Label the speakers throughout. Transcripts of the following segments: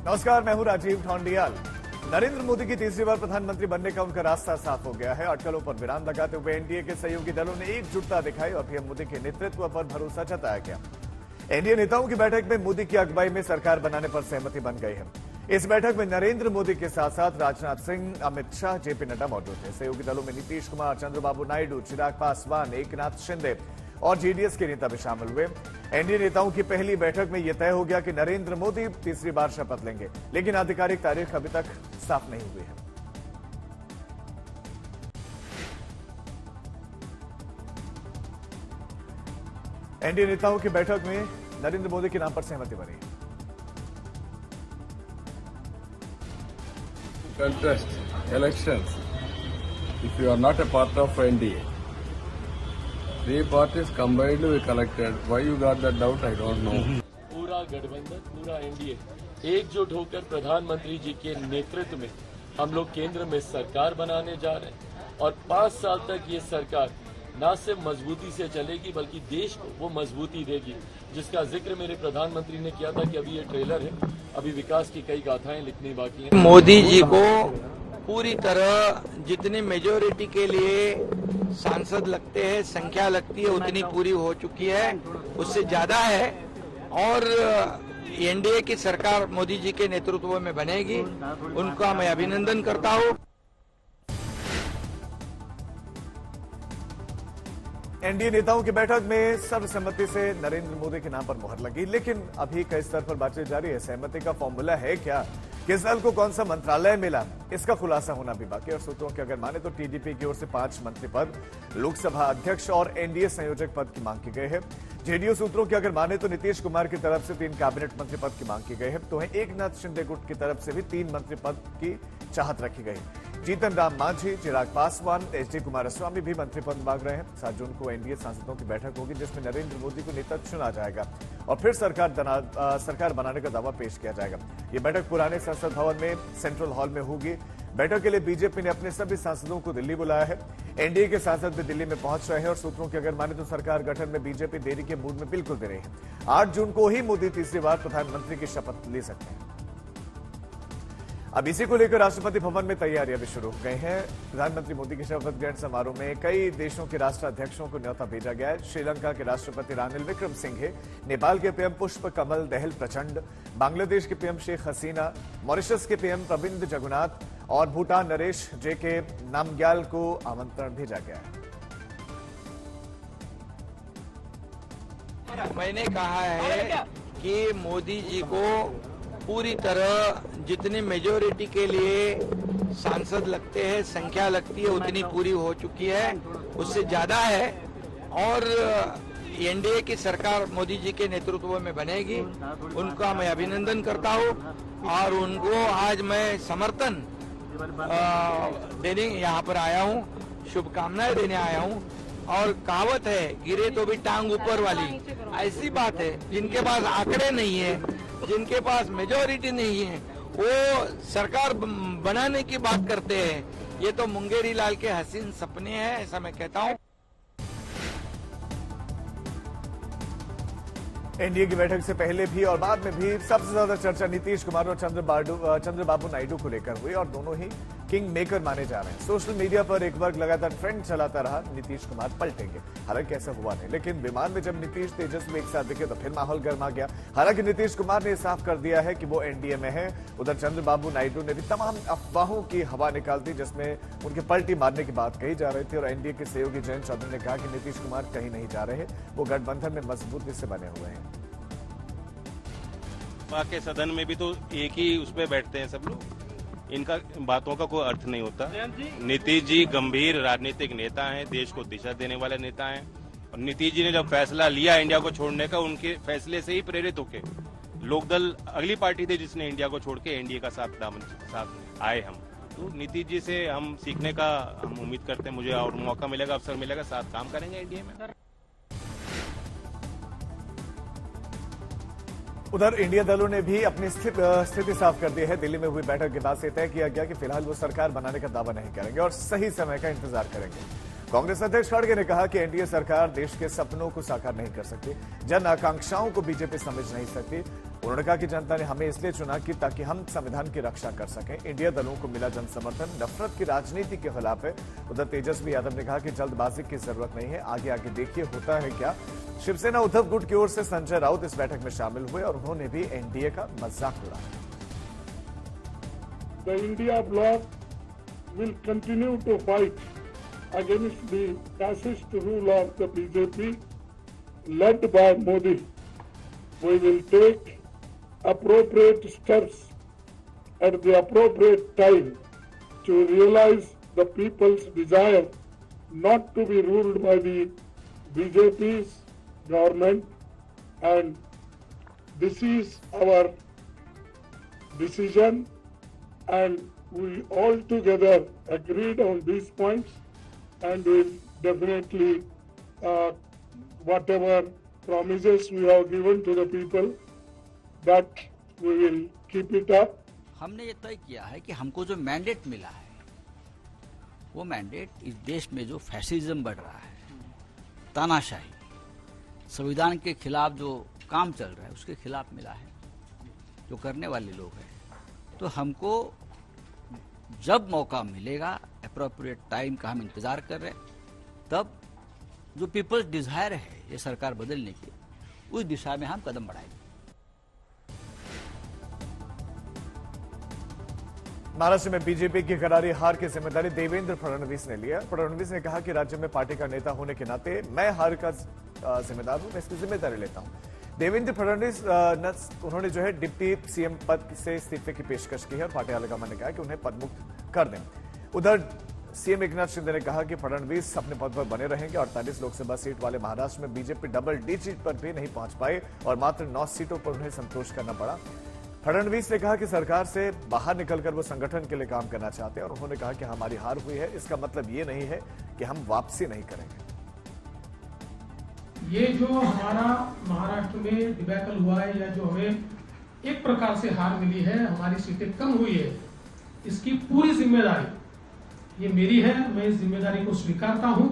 Speaker 1: नमस्कार, मैं हूं राजीव ढोंडियाल। नरेंद्र मोदी की तीसरी बार प्रधानमंत्री बनने का उनका रास्ता साफ हो गया है। अटकलों पर विराम लगाते हुए एनडीए के सहयोगी दलों ने एकजुटता दिखाई और पीएम मोदी के नेतृत्व पर भरोसा जताया गया। एनडीए नेताओं की बैठक में मोदी की अगुवाई में सरकार बनाने पर सहमति बन गई है। इस बैठक में नरेंद्र मोदी के साथ साथ राजनाथ सिंह, अमित शाह, जेपी नड्डा मौजूद थे। सहयोगी दलों में नीतीश कुमार, चंद्रबाबू नायडू, चिराग पासवान, एकनाथ शिंदे और जेडीएस के नेता भी शामिल हुए। एनडीए नेताओं की पहली बैठक में यह तय हो गया कि नरेंद्र मोदी तीसरी बार शपथ लेंगे, लेकिन आधिकारिक तारीख अभी तक साफ नहीं हुई है। एनडीए नेताओं की बैठक में नरेंद्र मोदी के नाम पर सहमति बनी।
Speaker 2: Contest elections if you are not a part of NDA. Three parties combined we collected. Why you got that doubt? I don't know.
Speaker 3: पूरा गठबंधन, पूरा एनडीए एकजुट होकर प्रधानमंत्री जी के नेतृत्व में हम लोग केंद्र में सरकार बनाने जा रहे हैं और 5 साल तक ये सरकार न सिर्फ मजबूती से चलेगी बल्कि देश को वो मजबूती देगी, जिसका जिक्र मेरे प्रधानमंत्री ने किया था कि अभी ये ट्रेलर है, अभी विकास की कई गाथाएं लिखनी बाकी हैं।
Speaker 4: मोदी जी को पूरी तरह जितनी मेजोरिटी के लिए सांसद लगते हैं, संख्या लगती है, उतनी पूरी हो चुकी है, उससे ज्यादा है और एनडीए की सरकार मोदी जी के नेतृत्व में बनेगी। उनका मैं अभिनंदन करता हूं।
Speaker 1: एनडीए नेताओं की बैठक में सर्वसम्मति से नरेंद्र मोदी के नाम पर मुहर लगी, लेकिन अभी कई स्तर पर बातचीत जारी है। सहमति का फॉर्मूला है क्या, किस दल को कौन सा मंत्रालय मिला, इसका खुलासा होना भी बाकी। और सूत्रों की अगर माने तो टीडीपी की ओर से 5 मंत्री पद, लोकसभा अध्यक्ष और एनडीए संयोजक पद की मांग की गई है। जेडीयू सूत्रों की अगर माने तो नीतीश कुमार की तरफ से 3 कैबिनेट मंत्री पद की मांग की गई है। तो एकनाथ शिंदे गुट की तरफ से भी 3 मंत्री पद की चाहत रखी गई। जीतन राम मांझी, चिराग पासवान, एचडी कुमारस्वामी भी मंत्री पद मांग रहे हैं। 7 जून को एनडीए सांसदों की बैठक होगी, जिसमें नरेंद्र मोदी को नेता चुना जाएगा और फिर सरकार बनाने का दावा पेश किया जाएगा। ये बैठक पुराने संसद भवन में सेंट्रल हॉल में होगी। बैठक के लिए बीजेपी ने अपने सभी सांसदों को दिल्ली बुलाया है। एनडीए के सांसद भी दिल्ली में पहुंच रहे हैं और सूत्रों की अगर माने तो सरकार गठन में बीजेपी देरी के मूड में बिल्कुल दे रही है। 8 जून को ही मोदी तीसरी बार प्रधानमंत्री की शपथ ले सकते हैं। अब इसी को लेकर राष्ट्रपति भवन में तैयारियां भी शुरू हो गई हैं। प्रधानमंत्री मोदी के शपथ ग्रहण समारोह में कई देशों के राष्ट्राध्यक्षों को न्योता भेजा गया है। श्रीलंका के राष्ट्रपति रानिल विक्रमसिंघे, नेपाल के पीएम पुष्प कमल दहल प्रचंड, बांग्लादेश के पीएम शेख हसीना, मॉरिशस के पीएम प्रविंद जगन्नाथ और भूटान नरेश जेके नामग्याल को आमंत्रण भेजा गया है।
Speaker 4: मैंने कहा है कि मोदी जी को पूरी तरह जितनी मेजोरिटी के लिए सांसद लगते हैं, संख्या लगती है, उतनी पूरी हो चुकी है, उससे ज्यादा है और एनडीए की सरकार मोदी जी के नेतृत्व में बनेगी। उनका मैं अभिनंदन करता हूं और उनको आज मैं समर्थन देने यहाँ पर आया हूँ, शुभकामनाएं देने आया हूँ। और कहावत है, गिरे तो भी टांग ऊपर वाली, ऐसी बात है। जिनके पास आंकड़े नहीं है, जिनके पास मेजोरिटी नहीं है, वो सरकार बनाने की बात करते हैं। ये तो मुंगेरी लाल के हसीन सपने हैं, ऐसा मैं कहता हूँ।
Speaker 1: एनडीए की बैठक से पहले भी और बाद में भी सबसे ज्यादा चर्चा नीतीश कुमार और चंद्रबाबू नायडू को लेकर हुई और दोनों ही किंग मेकर माने जा रहे हैं। सोशल मीडिया पर एक वर्ग लगातार ट्रेंड चलाता रहा, नीतीश कुमार पलटेंगे। हालांकि ऐसा हुआ नहीं, लेकिन विमान में जब नीतीश तेजस्वी एक साथ दिखे तो फिर माहौल गर्मा गया। हालांकि नीतीश कुमार ने साफ कर दिया है कि वो एनडीए में है। उधर चंद्रबाबू नायडू ने भी तमाम अफवाहों की हवा निकाल दी, जिसमें उनके पलटी मारने की बात कही जा रही थी। और एनडीए के सहयोगी जयंत चौधरी ने कहा कि नीतीश कुमार कहीं नहीं जा रहे, वो गठबंधन में मजबूती से बने हुए हैं।
Speaker 5: के सदन में भी तो एक ही उस पर बैठते हैं सब लोग, इनका बातों का कोई अर्थ नहीं होता। नीतीश जी गंभीर राजनीतिक नेता हैं, देश को दिशा देने वाले नेता हैं और नीतीश जी ने जब फैसला लिया इंडिया को छोड़ने का, उनके फैसले से ही प्रेरित होके लोकदल अगली पार्टी थी जिसने इंडिया को छोड़ के एनडीए का साथ आए हम। तो नीतीश जी से हम सीखने का हम उम्मीद करते हैं, मुझे और मौका मिलेगा, अवसर मिलेगा, साथ काम करेंगे एनडीए में।
Speaker 1: उधर इंडिया दलों ने भी अपनी स्थिति साफ कर दी है। दिल्ली में हुई बैठक के बाद से तय किया गया कि फिलहाल वो सरकार बनाने का दावा नहीं करेंगे और सही समय का इंतजार करेंगे। कांग्रेस अध्यक्ष खड़गे ने कहा कि एनडीए सरकार देश के सपनों को साकार नहीं कर सकती, जन आकांक्षाओं को बीजेपी समझ नहीं सकती। उन्होंने कहा कि जनता ने हमें इसलिए चुना कि ताकि हम संविधान की रक्षा कर सकें। इंडिया दलों को मिला जन समर्थन नफरत की राजनीति के खिलाफ है। उधर तेजस्वी यादव ने कहा कि जल्दबाजी की जरूरत नहीं है, आगे आगे देखिए होता है क्या। शिवसेना उद्धव गुट की ओर से संजय राउत इस बैठक में शामिल हुए और उन्होंने भी एनडीए का मजाक उड़ाया।
Speaker 6: The India bloc will continue to fight against the fascist rule of the BJP led by Modi. We will take appropriate steps at the appropriate time to realize the people's desire not to be ruled by the BJP's government, and this is our decision, and we all together agreed on these points, and will definitely whatever promises we have given to the people, that we will keep it up.
Speaker 7: हमने ये तय किया है कि हमको जो mandate मिला है वो मैंडेट इस देश में जो फैसिज्म बढ़ रहा है, तानाशाही, संविधान के खिलाफ जो काम चल रहा है उसके खिलाफ मिला है, जो करने वाले लोग हैं। तो हमको जब मौका मिलेगा, अप्रोप्रिएट टाइम का हम इंतजार कर रहे हैं, तब जो पीपल्स डिजायर है ये सरकार बदलने की, उस दिशा में हम कदम बढ़ाएंगे।
Speaker 1: महाराष्ट्र में बीजेपी की करारी हार की जिम्मेदारी देवेंद्र फडणवीस ने लिया। फडणवीस ने कहा कि राज्य में पार्टी का नेता होने के नाते मैं हार का जिम्मेदार हूं, मैं इसकी जिम्मेदारी लेता हूं। देवेंद्र फडणवीस उन्होंने जो है डिप्टी सीएम पद से इस्तीफे की पेशकश की है और पार्टी हाईकमान ने कहा कि उन्हें पदमुक्त कर दें। उधर सीएम एकनाथ शिंदे ने कहा कि फडणवीस अपने पद पर बने रहेंगे। 48 लोकसभा सीट वाले महाराष्ट्र में बीजेपी डबल डिजिट पर भी नहीं पहुंच पाई और मात्र 9 सीटों पर उन्हें संतोष करना पड़ा। फडणवीस ने कहा कि सरकार से बाहर निकलकर वो संगठन के लिए काम करना चाहते हैं और उन्होंने कहा कि हमारी हार हुई है, इसका मतलब ये नहीं है कि हम वापसी नहीं करेंगे।
Speaker 8: ये जो हमारा महाराष्ट्र में डिबैकल हुआ है या जो हमें एक प्रकार से हार मिली है, हमारी सीटें कम हुई है, इसकी पूरी जिम्मेदारी ये मेरी है। मैं इस जिम्मेदारी को स्वीकारता हूं।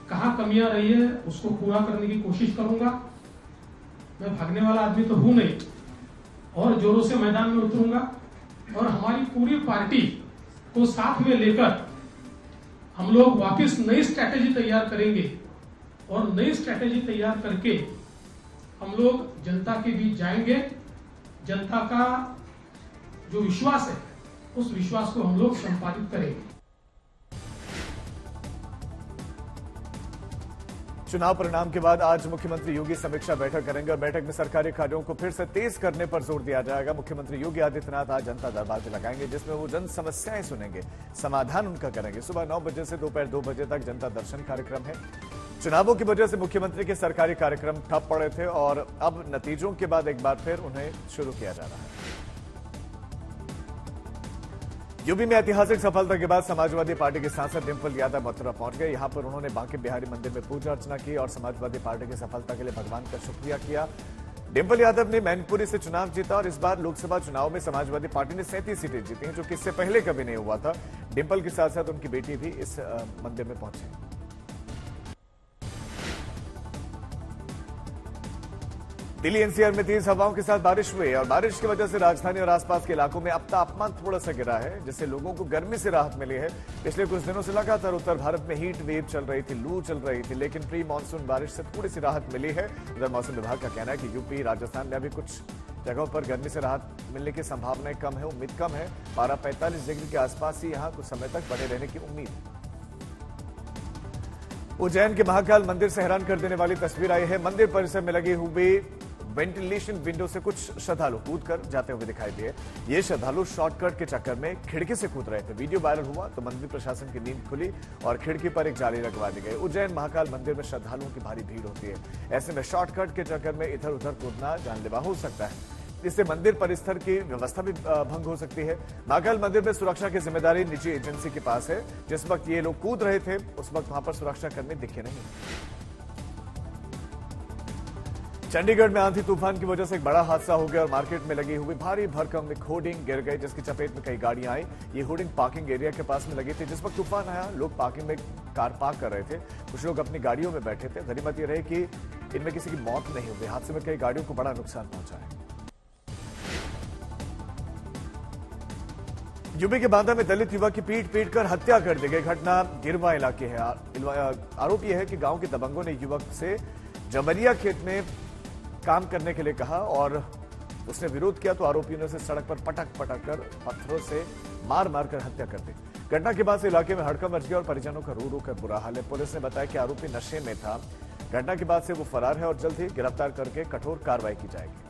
Speaker 8: कहां कमियां रही है उसको पूरा करने की कोशिश करूंगा। मैं भागने वाला आदमी तो हूं नहीं और जोरों से मैदान में उतरूंगा और हमारी पूरी पार्टी को साथ में लेकर हम लोग वापस नई स्ट्रैटेजी तैयार करेंगे और नई स्ट्रैटेजी तैयार करके हम लोग जनता के बीच जाएंगे। जनता का जो विश्वास है उस विश्वास को हम लोग संपादित करेंगे।
Speaker 1: चुनाव परिणाम के बाद आज मुख्यमंत्री योगी समीक्षा बैठक करेंगे और बैठक में सरकारी कार्यों को फिर से तेज करने पर जोर दिया जाएगा। मुख्यमंत्री योगी आदित्यनाथ आज जनता दरबार भी लगाएंगे जिसमें वो जन समस्याएं सुनेंगे, समाधान उनका करेंगे। सुबह 9 बजे से दोपहर 2 बजे तक जनता दर्शन कार्यक्रम है। चुनावों की वजह से मुख्यमंत्री के सरकारी कार्यक्रम ठप पड़े थे और अब नतीजों के बाद एक बार फिर उन्हें शुरू किया जा रहा है। यूपी में ऐतिहासिक सफलता के बाद समाजवादी पार्टी के सांसद डिंपल यादव मथुरा पहुंच गए। यहां पर उन्होंने बांके बिहारी मंदिर में पूजा अर्चना की और समाजवादी पार्टी की सफलता के लिए भगवान का शुक्रिया किया। डिंपल यादव ने मैनपुरी से चुनाव जीता और इस बार लोकसभा चुनाव में समाजवादी पार्टी ने 37 सीटें जीती हैं, जो कि इससे पहले कभी नहीं हुआ था। डिंपल के साथ साथ उनकी बेटी भी इस मंदिर में पहुंची। दिल्ली एनसीआर में तेज हवाओं के साथ बारिश हुई और बारिश की वजह से राजधानी और आसपास के इलाकों में अब तापमान थोड़ा सा गिरा है, जिससे लोगों को गर्मी से राहत मिली है। पिछले कुछ दिनों से लगातार उत्तर भारत में हीट वेव चल रही थी, लू चल रही थी, लेकिन प्री मानसून बारिश से थोड़ी सी राहत मिली है। उधर मौसम विभाग का कहना है कि यूपी, राजस्थान में अभी कुछ जगहों पर गर्मी से राहत मिलने की संभावनाएं कम है, उम्मीद कम है। पारा 45 डिग्री के आसपास ही यहां कुछ समय तक बने रहने की उम्मीद है। उज्जैन के महाकाल मंदिर से हैरान कर देने वाली तस्वीर आई है। मंदिर परिसर में लगी हुई वेंटिलेशन विंडो से कुछ श्रद्धालु कूद कर जाते हुए दिखाई दिए। ये श्रद्धालु शॉर्टकट के चक्कर में खिड़की से कूद रहे थे। वीडियो वायरल हुआ तो मंदिर प्रशासन की नींद खुली और खिड़की पर एक जाली लगवा दी गई। उज्जैन महाकाल मंदिर में श्रद्धालुओं की भारी भीड़ होती है, ऐसे में शॉर्टकट के चक्कर में इधर उधर कूदना जानलेवा हो सकता है। इससे मंदिर परिसर की व्यवस्था भी भंग हो सकती है। महाकाल मंदिर में सुरक्षा की जिम्मेदारी निजी एजेंसी के पास है। जिस वक्त ये लोग कूद रहे थे उस वक्त वहां पर सुरक्षा कर्मी दिखे नहीं। चंडीगढ़ में आंधी तूफान की वजह से एक बड़ा हादसा हो गया और मार्केट में लगी हुई भारी भरकम एक होर्डिंग गिर गई, जिसकी चपेट में कई गाड़ियां आई। ये होर्डिंग पार्किंग एरिया के पास में लगी थी। जिस वक्त तूफान आया, लोग पार्किंग में कार पार्क कर रहे थे, कुछ लोग अपनी गाड़ियों में बैठे थे। गनीमत ये रही कि इनमें किसी की मौत नहीं हुई। हादसे में कई गाड़ियों को बड़ा नुकसान पहुंचा है। यूपी के बांदा में दलित युवक की पीट कर हत्या कर दी गई। घटना गिरवा इलाके है। आरोप यह है कि गांव के दबंगों ने युवक से जमरिया खेत में काम करने के लिए कहा और उसने विरोध किया तो आरोपियों ने उसे सड़क पर पटक कर पत्थरों से मार कर हत्या कर दी। घटना के बाद से इलाके में हड़कंप मच गया और परिजनों का रो कर बुरा हाल है। पुलिस ने बताया कि आरोपी नशे में था। घटना के बाद से वो फरार है और जल्द ही गिरफ्तार करके कठोर कार्रवाई की जाएगी।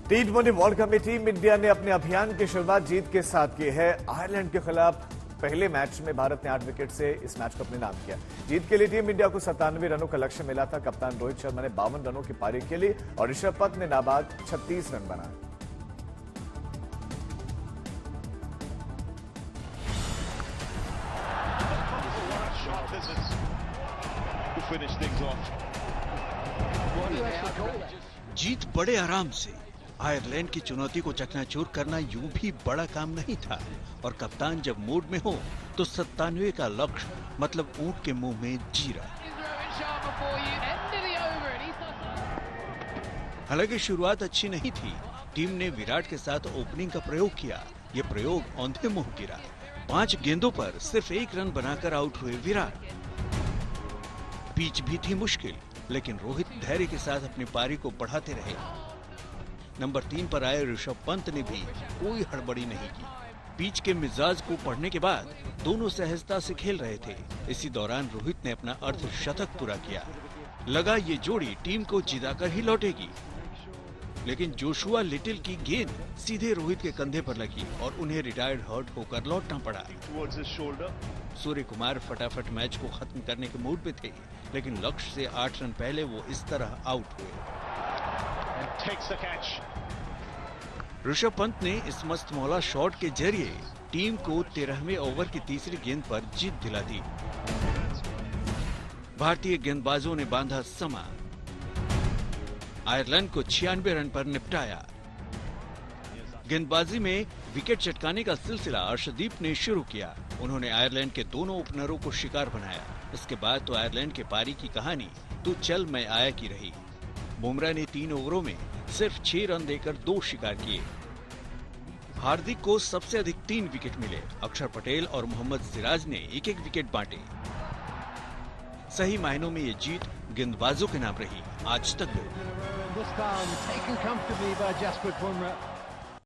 Speaker 1: T20 वर्ल्ड कप में टीम इंडिया ने अपने अभियान की शुरुआत जीत के साथ की है। आयरलैंड के खिलाफ पहले मैच में भारत ने 8 विकेट से इस मैच को अपने नाम किया। जीत के लिए टीम इंडिया को 97 रनों का लक्ष्य मिला था। कप्तान रोहित शर्मा ने 52 रनों की पारी खेली और ऋषभ पंत ने नाबाद 36 रन बनाए।
Speaker 9: जीत बड़े आराम से। आयरलैंड की चुनौती को चकनाचूर करना यूं भी बड़ा काम नहीं था और कप्तान जब मूड में हो तो 97 का लक्ष्य मतलब ऊंट के मुंह में जीरा। हालांकि शुरुआत अच्छी नहीं थी। टीम ने विराट के साथ ओपनिंग का प्रयोग किया। ये प्रयोग औंधे मुंह गिरा। 5 गेंदों पर सिर्फ 1 रन बनाकर आउट हुए विराट। पिच भी थी मुश्किल, लेकिन रोहित धैर्य के साथ अपनी पारी को बढ़ाते रहे। नंबर 3 पर आए ऋषभ पंत ने भी कोई हड़बड़ी नहीं की। पिच के मिजाज को पढ़ने के बाद दोनों सहजता से खेल रहे थे। इसी दौरान रोहित ने अपना अर्धशतक पूरा किया। लगा ये जोड़ी टीम को जिताकर ही लौटेगी, लेकिन जोशुआ लिटिल की गेंद सीधे रोहित के कंधे पर लगी और उन्हें रिटायर्ड हर्ट होकर लौटना पड़ा। सूर्य कुमार फटाफट मैच को खत्म करने के मूड में थे, लेकिन लक्ष्य से 8 रन पहले वो इस तरह आउट हुए। ऋषभ पंत ने इस मस्त मौला शॉट के जरिए टीम को 13वें ओवर की तीसरी गेंद पर जीत दिला दी। भारतीय गेंदबाजों ने बांधा समा। आयरलैंड को 96 रन पर निपटाया। गेंदबाजी में विकेट चटकाने का सिलसिला अर्शदीप ने शुरू किया। उन्होंने आयरलैंड के दोनों ओपनरों को शिकार बनाया। इसके बाद तो आयरलैंड के पारी की कहानी तू चल मैं आया की रही। बुमराह ने 3 ओवरों में सिर्फ 6 रन देकर 2 शिकार किए। हार्दिक को सबसे अधिक 3 विकेट मिले। अक्षर पटेल और मोहम्मद सिराज ने 1-1 विकेट बांटे। सही मायनों में ये जीत गेंदबाजों के नाम रही आज तक।